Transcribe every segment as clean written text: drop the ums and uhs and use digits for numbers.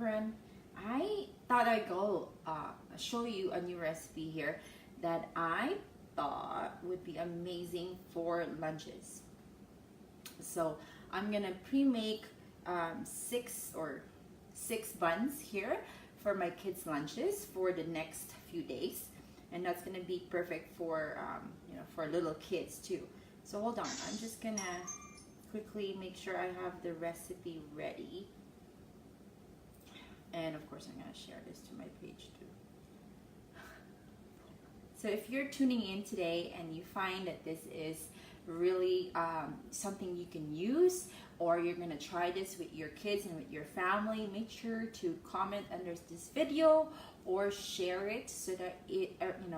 everyone. I thought I'd go show you a new recipe here that I thought would be amazing for lunches. So I'm gonna pre-make six buns here for my kids' lunches for the next few days, and that's gonna be perfect for for little kids too. So hold on, I'm just gonna quickly make sure I have the recipe ready. And of course, I'm going to share this to my page too. So if you're tuning in today and you find that this is really something you can use, or you're going to try this with your kids and with your family, make sure to comment under this video or share it so that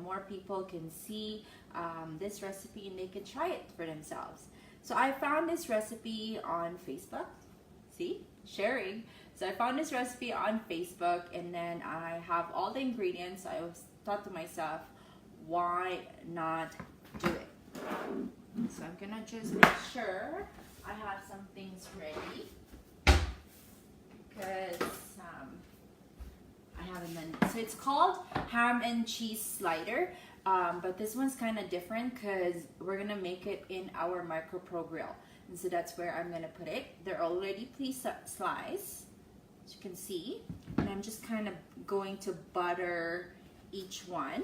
more people can see this recipe and they can try it for themselves. So I found this recipe on Facebook. See, sharing. So I found this recipe on Facebook, and then I have all the ingredients. I thought to myself, why not do it? So I'm gonna just make sure I have some things ready, because I haven't done it. So it's called ham and cheese slider, but this one's kind of different because we're gonna make it in our MicroPro Grill. And so that's where I'm gonna put it. They're already pre-sliced, as you can see. And I'm just kind of going to butter each one.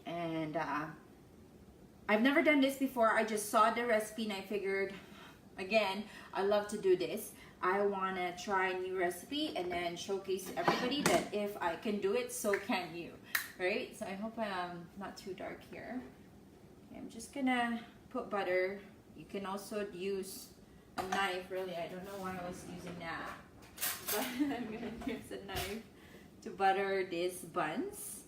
And I've never done this before. I just saw the recipe and I figured, again, I love to do this. I wanna try a new recipe and then showcase to everybody that if I can do it, so can you, right? So I hope I'm not too dark here. Okay, I'm just gonna put butter. You can also use a knife, really. I don't know why I was using that, but I'm gonna use a knife to butter these buns.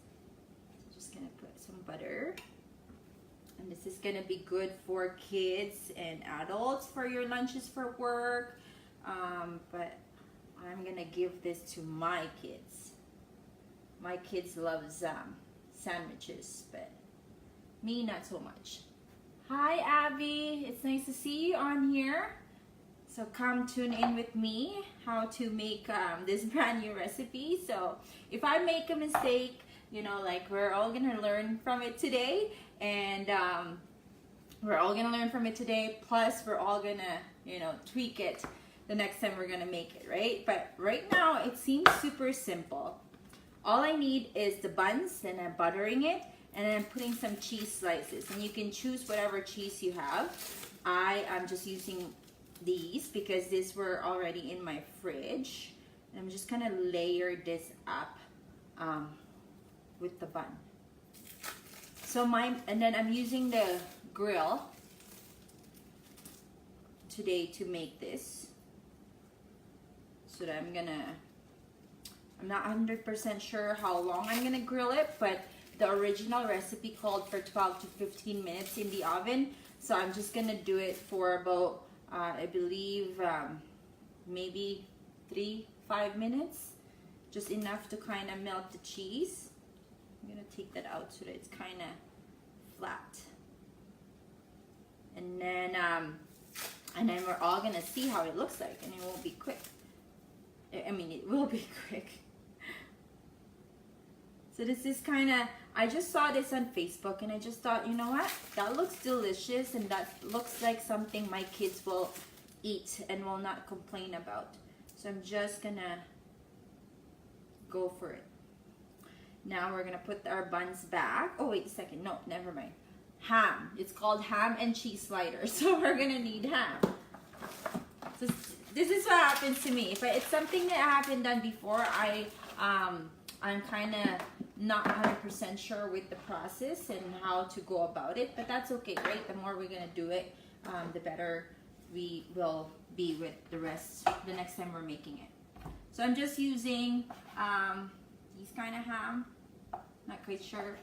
Just gonna put some butter. And this is gonna be good for kids and adults for your lunches for work. But I'm gonna give this to my kids. My kids love sandwiches, but me not so much. Hi Abby, it's nice to see you on here. So come tune in with me how to make this brand new recipe. So if I make a mistake, like we're all gonna learn from it today, and plus we're all gonna tweak it the next time we're gonna make it, right? But right now it seems super simple. All I need is the buns, then I'm buttering it, and then putting some cheese slices, and you can choose whatever cheese you have. I am just using these because these were already in my fridge, and I'm just gonna layer this up with the bun. So and then I'm using the grill today to make this, so that I'm not 100% sure how long I'm gonna grill it, but the original recipe called for 12 to 15 minutes in the oven. So I'm just gonna do it for about, I believe, maybe 3-5 minutes. Just enough to kind of melt the cheese. I'm gonna take that out so that it's kind of flat. And then we're all gonna see how it looks like, and it won't be quick. I mean, it will be quick. So this is kind of, I just saw this on Facebook and I just thought, you know what? That looks delicious, and that looks like something my kids will eat and will not complain about. So I'm just gonna go for it. Now we're gonna put our buns back. Oh, wait a second. No, never mind. Ham. It's called ham and cheese slider. So we're gonna need ham. So this is what happens to me. If it's something that I haven't done before, I'm kind of not 100% sure with the process and how to go about it, but that's okay, right? The more we're gonna do it, the better we will be with the rest the next time we're making it. So I'm just using these kind of ham. Not quite sure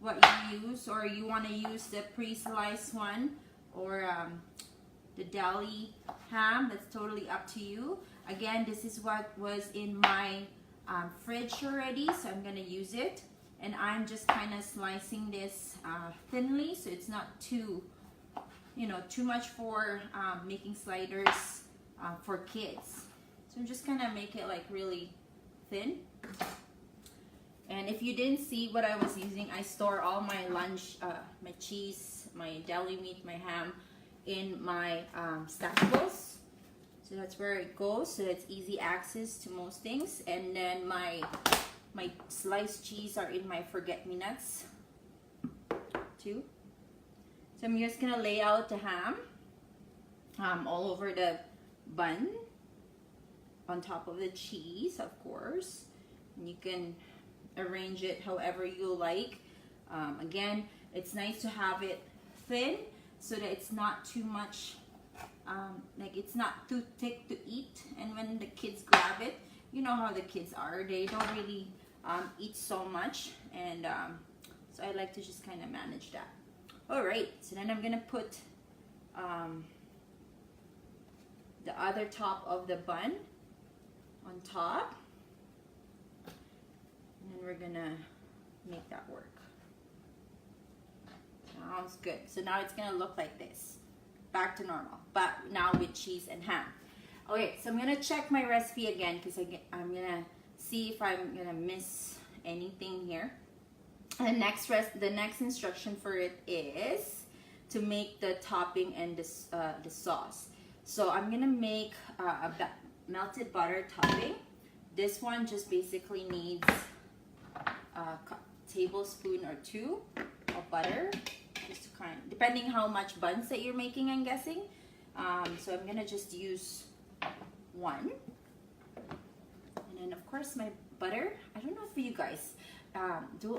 what you use, or you want to use the pre-sliced one, or the deli ham. That's totally up to you. Again, this is what was in my fridge already, so I'm gonna use it, and I'm just kind of slicing this thinly, so it's not too much for making sliders for kids. So I'm just gonna make it like really thin. And if you didn't see what I was using, I store all my lunch, my cheese, my deli meat, my ham in my stackables. So that's where it goes, so it's easy access to most things. And then my sliced cheese are in my forget-me-nuts too. So I'm just gonna lay out the ham all over the bun on top of the cheese, of course. And you can arrange it however you like. Again, it's nice to have it thin so that it's not too much, like it's not too thick to eat. And when the kids grab it, you know how the kids are, they don't really eat so much. And so I like to just kind of manage that. All right, so then I'm gonna put the other top of the bun on top. And then we're gonna make that work. Sounds good. So now it's gonna look like this. Back to normal, but now with cheese and ham. Okay, so I'm gonna check my recipe again because I'm gonna see if I'm gonna miss anything here. The next instruction for it is to make the topping and the sauce. So I'm gonna make a melted butter topping. This one just basically needs a tablespoon or 2 of butter, just to kind of, depending how much buns that you're making, I'm guessing. So I'm gonna just use 1. And then of course my butter. I don't know for you guys,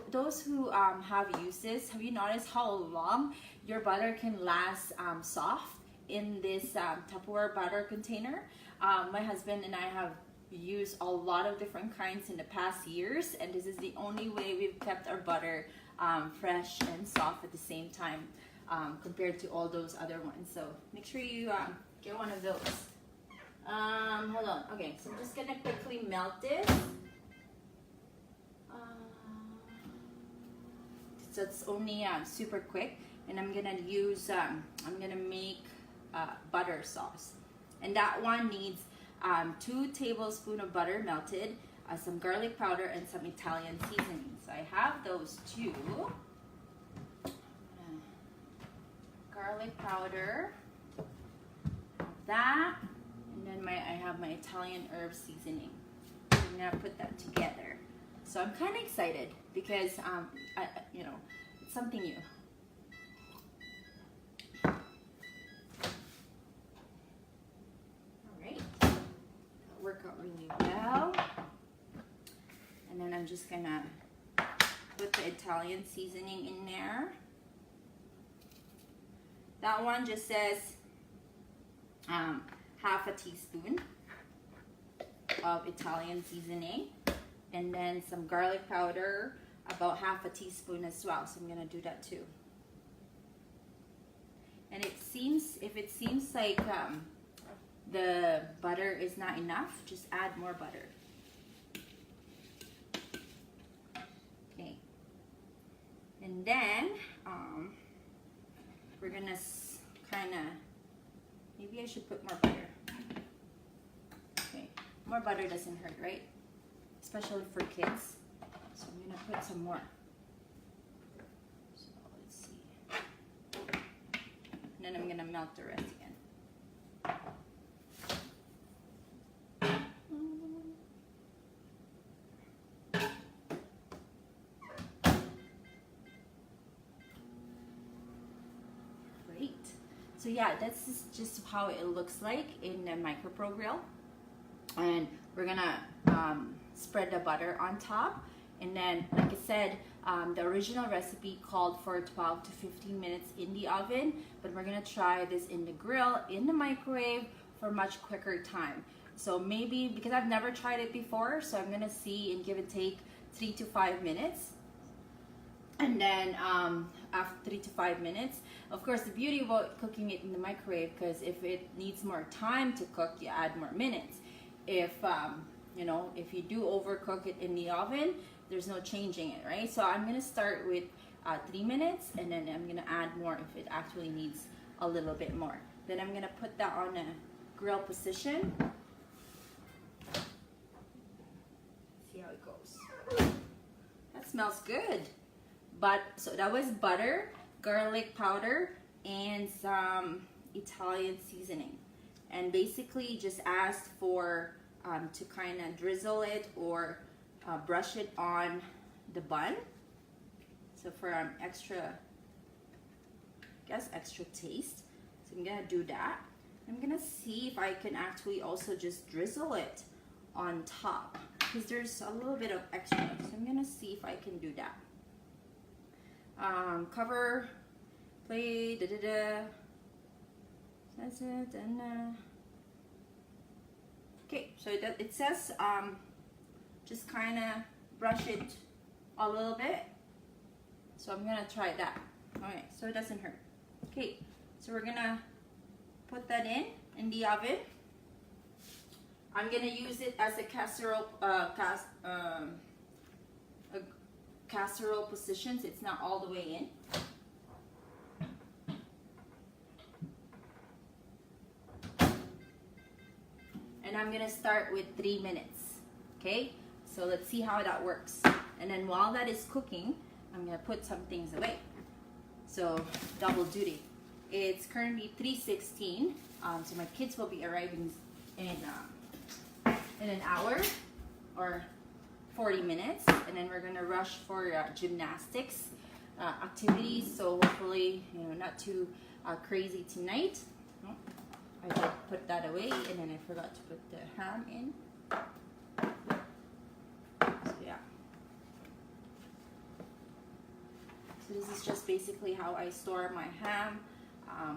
those who have used this, have you noticed how long your butter can last soft in this Tupperware butter container? My husband and I have used a lot of different kinds in the past years, and this is the only way we've kept our butter fresh and soft at the same time, compared to all those other ones. So make sure you get one of those. Hold on. Okay, so I'm just gonna quickly melt this. So it's only super quick, and I'm gonna use I'm gonna make butter sauce, and that one needs 2 tablespoons of butter melted, some garlic powder, and some Italian seasoning. So I have those 2. Garlic powder, that, and then I have my Italian herb seasoning. I'm gonna put that together. So I'm kind of excited because you know, it's something new. Work out really well. And then I'm just gonna put the Italian seasoning in there. That one just says half a teaspoon of Italian seasoning, and then some garlic powder, about half a teaspoon as well. So I'm gonna do that too. And if it seems like the butter is not enough, just add more butter. Okay. And then we're gonna kind of, maybe I should put more butter. Okay, more butter doesn't hurt, right? Especially for kids. So I'm gonna put some more. So let's see. And then I'm gonna melt the rest again. So yeah, that's just how it looks like in the MicroPro Grill. And we're gonna spread the butter on top. And then, like I said, the original recipe called for 12 to 15 minutes in the oven, but we're gonna try this in the grill, in the microwave, for much quicker time. So maybe, because I've never tried it before, so I'm gonna see and give it take 3 to 5 minutes. And then after 3 to 5 minutes, of course, the beauty about cooking it in the microwave, because if it needs more time to cook, you add more minutes. If you know, if you do overcook it in the oven, there's no changing it, right? So I'm gonna start with 3 minutes, and then I'm gonna add more if it actually needs a little bit more. Then I'm gonna put that on a grill position. smells good. But so that was butter, garlic powder, and some Italian seasoning. And basically just asked for to kind of drizzle it or brush it on the bun. So for extra, I guess extra taste. So I'm gonna do that. I'm gonna see if I can actually also just drizzle it on top, because there's a little bit of extra. So I'm gonna see if I can do that. Cover, play, That's it, and okay. So it says just kind of brush it a little bit. So I'm gonna try that. Alright, so it doesn't hurt. Okay, so we're gonna put that in the oven. I'm gonna use it as a casserole, casserole positions. It's not all the way in. And I'm gonna start with 3 minutes. Okay, so let's see how that works. And then while that is cooking, I'm gonna put some things away. So double duty. It's currently 3:16, so my kids will be arriving in an hour or 40 minutes, and then we're gonna rush for gymnastics activities. So hopefully, not too crazy tonight. Oh, I did put that away, and then I forgot to put the ham in. So yeah. So this is just basically how I store my ham,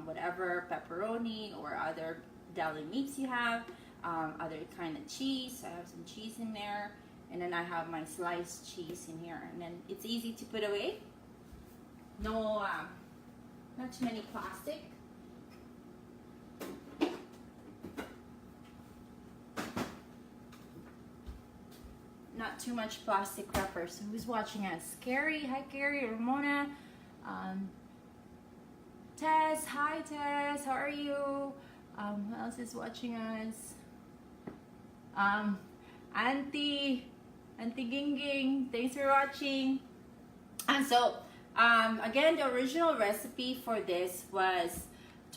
whatever pepperoni or other deli meats you have, other kind of cheese. I have some cheese in there, and then I have my sliced cheese in here. And then it's easy to put away. No, not too many plastic. Not too much plastic wrapper. So who's watching us? Carrie, hi Carrie, Ramona, Tess, hi Tess, how are you? Who else is watching us? Auntie Ging, thanks for watching. And so, again, the original recipe for this was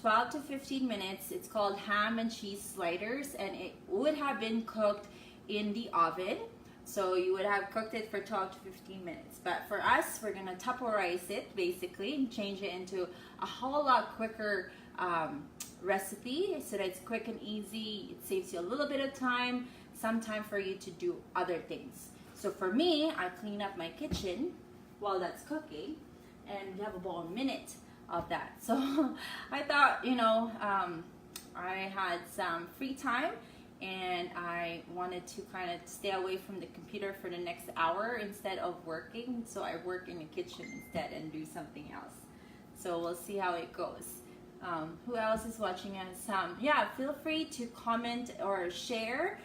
12 to 15 minutes. It's called ham and cheese sliders, and it would have been cooked in the oven. So you would have cooked it for 12 to 15 minutes. But for us, we're gonna Tupperware it basically and change it into a whole lot quicker recipe, so that it's quick and easy. It saves you a little bit of time, some time for you to do other things. So for me, I clean up my kitchen while that's cooking, and we have about a minute of that. So I thought, I had some free time, and I wanted to kind of stay away from the computer for the next hour instead of working. So I work in the kitchen instead and do something else. So we'll see how it goes. Who else is watching us? Yeah, feel free to comment or share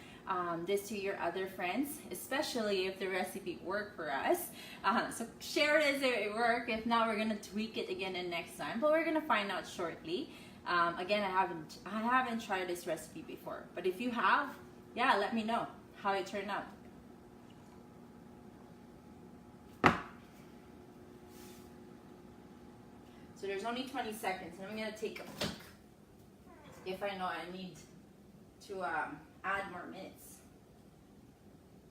this to your other friends, especially if the recipe worked for us. So share it as it worked. If not, we're gonna tweak it again the next time, but we're gonna find out shortly. Again, I haven't tried this recipe before, but if you have, yeah, let me know how it turned out. So there's only 20 seconds, and I'm gonna take a look if I know I need to add more minutes.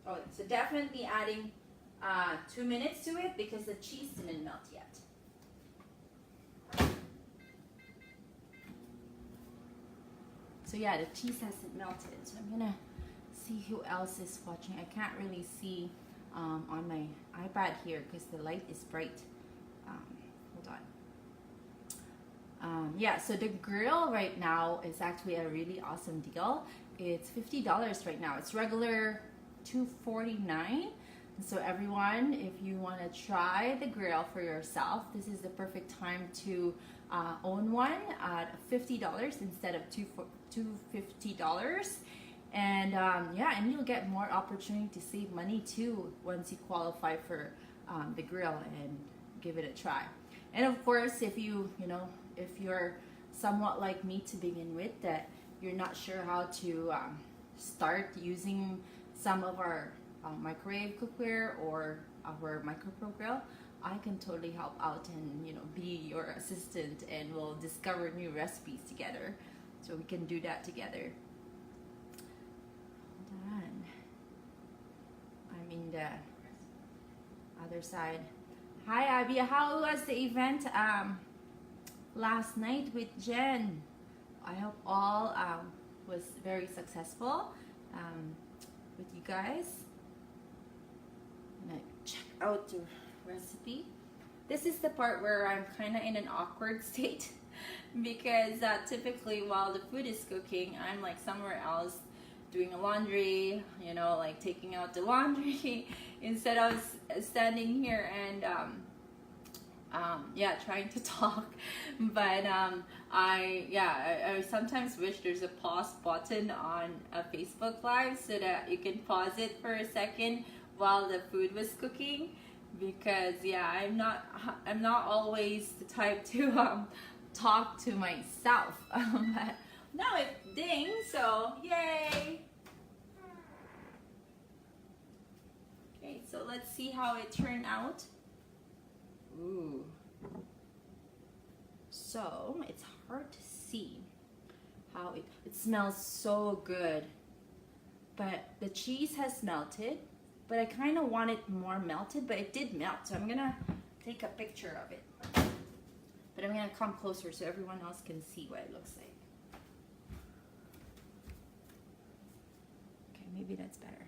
Oh, so definitely adding 2 minutes to it because the cheese didn't melt yet. So yeah, the cheese hasn't melted. So I'm gonna see who else is watching. I can't really see on my iPad here because the light is bright. Hold on. Yeah, so the grill right now is actually a really awesome deal. It's $50 right now. It's regular $249. So everyone, if you want to try the grill for yourself, this is the perfect time to own one at $50 instead of $250. And yeah, and you'll get more opportunity to save money too once you qualify for the grill and give it a try. And of course, if if you're somewhat like me to begin with, that you're not sure how to start using some of our microwave cookware or our MicroPro Grill, I can totally help out and, you know, be your assistant, and we'll discover new recipes together. So we can do that together. Hold on. I'm in the other side. Hi Abby, how was the event last night with Jen? I hope all was very successful with you guys. I'm gonna check out the recipe. This is the part where I'm kind of in an awkward state because typically while the food is cooking, I'm like somewhere else doing the laundry, you know, like taking out the laundry instead of standing here and yeah, trying to talk. But I sometimes wish there's a pause button on a Facebook Live so that you can pause it for a second while the food was cooking, because yeah, I'm not always the type to talk to myself. But now it dings, so yay. Okay, so let's see how it turned out. Ooh. So it's hard to see how it smells so good, but the cheese has melted, but I kind of want it more melted, but it did melt, so I'm gonna take a picture of it, but I'm gonna come closer so everyone else can see what it looks like. Okay, maybe that's better.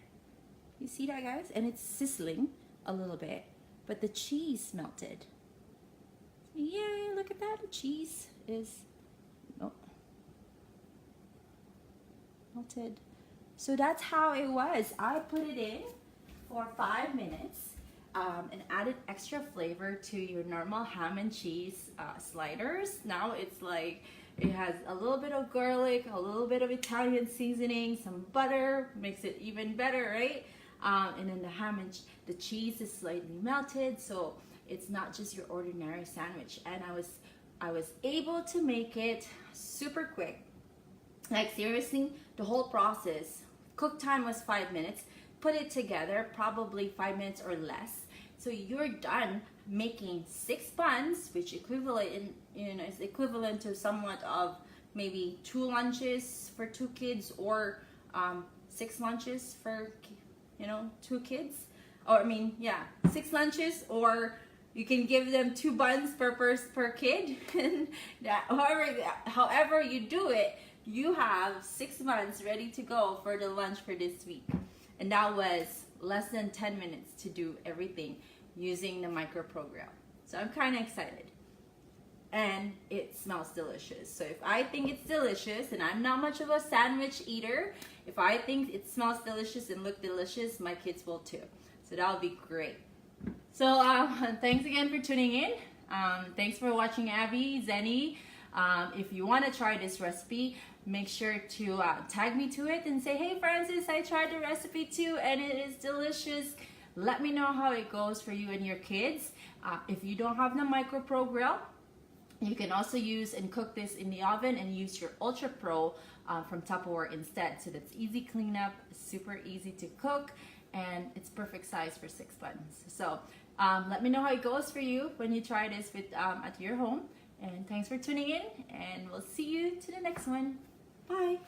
You see that, guys? And it's sizzling a little bit, but the cheese melted. Yay, look at that. The cheese is melted. So that's how it was. I put it in for 5 minutes and added extra flavor to your normal ham and cheese sliders. Now it's like, it has a little bit of garlic, a little bit of Italian seasoning, some butter, makes it even better, right? And then the ham and the cheese is slightly melted, so it's not just your ordinary sandwich. And I was able to make it super quick. Like seriously, the whole process, cook time was 5 minutes. Put it together, probably 5 minutes or less. So you're done making 6 buns, which equivalent, you know, is equivalent to somewhat of maybe 2 lunches for 2 kids, or 6 lunches for, you know, 2 kids. Or I mean, yeah, 6 lunches, or you can give them 2 buns per kid. That, however you do it, you have 6 buns ready to go for the lunch for this week. And that was less than 10 minutes to do everything using the MicroPro Grill. So I'm kind of excited. And it smells delicious. So if I think it's delicious, and I'm not much of a sandwich eater, if I think it smells delicious and look delicious, my kids will too. So that'll be great. So thanks again for tuning in. Thanks for watching Abby, Zenny. If you want to try this recipe, make sure to tag me to it and say, hey Francis, I tried the recipe too and it is delicious. Let me know how it goes for you and your kids. If you don't have the MicroPro Grill, you can also use and cook this in the oven and use your Ultra Pro from Tupperware instead. So that's easy cleanup, super easy to cook, and it's perfect size for 6 buns. So let me know how it goes for you when you try this with at your home. And thanks for tuning in, and we'll see you to the next one. Bye.